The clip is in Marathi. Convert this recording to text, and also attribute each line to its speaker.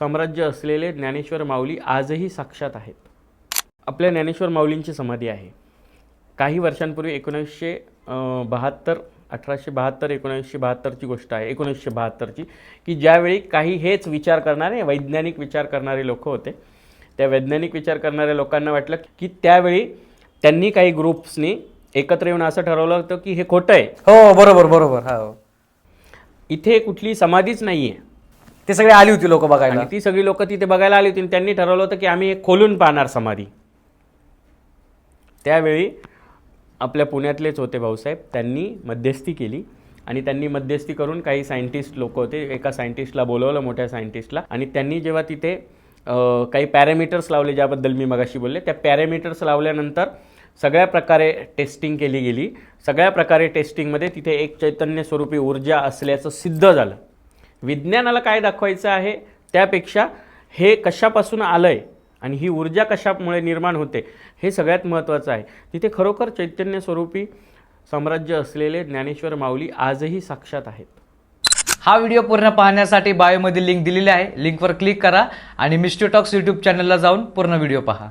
Speaker 1: साम्राज्य असलेले ज्ञानेश्वर माऊली आजही साक्षात आहेत. आपल्या ज्ञानेश्वर माऊलींची समाधी आहे. काही वर्षांपूर्वी 1972 गोष्ट आहे, 1972ची, की ज्यावेळी काही हेच विचार करणारे वैज्ञानिक विचार करणारे लोक होते. त्या वैज्ञानिक विचार करणाऱ्या लोकांना वाटलं की त्यावेळी त्यांनी काही ग्रुप्सनी एकत्र येऊन असं ठरवलं होतं की हे खोटं आहे.
Speaker 2: हो बरोबर बरोबर. हो,
Speaker 1: इथे कुठली समाधीच नाही आहे.
Speaker 2: ते सगळे आली होती लोक बघायला.
Speaker 1: आणि ती सगळी लोक तिथे बघायला आली होती आणि त्यांनी ठरवलं होतं की आम्ही हे खोलून पाहणार समाधी. त्यावेळी आपल्या पुण्यातलेच होते भाऊसाहेब, त्यांनी मध्यस्थी केली आणि त्यांनी मध्यस्थी करून काही सायंटिस्ट लोक होते, एका सायंटिस्टला बोलवलं, मोठ्या सायंटिस्टला, आणि त्यांनी जेव्हा तिथे काही पॅरामीटर्स लावले, ज्याबद्दल मी मगाशी बोलले, त्या पॅरामीटर्स लावल्यानंतर सगळ्या प्रकारे टेस्टिंग केली गेली. सगळ्या प्रकारे टेस्टिंगमध्ये तिथे एक चैतन्य स्वरूपी ऊर्जा असल्याचं सिद्ध झालं. विज्ञानाला काय दाखवायचं आहे त्यापेक्षा हे कशापासून आलं आहे आणि ही ऊर्जा कशामुळे निर्माण होते हे सगळ्यात महत्त्वाचं आहे. तिथे खरोखर चैतन्य स्वरूपी साम्राज्य असलेले ज्ञानेश्वर माऊली आजही साक्षात आहेत.
Speaker 2: हा व्हिडिओ पूर्ण पाहण्यासाठी बायोमध्ये लिंक दिलेली आहे. लिंकवर क्लिक करा आणि मिस्ट्री टॉक्स यूट्यूब चॅनलला जाऊन पूर्ण व्हिडिओ पहा.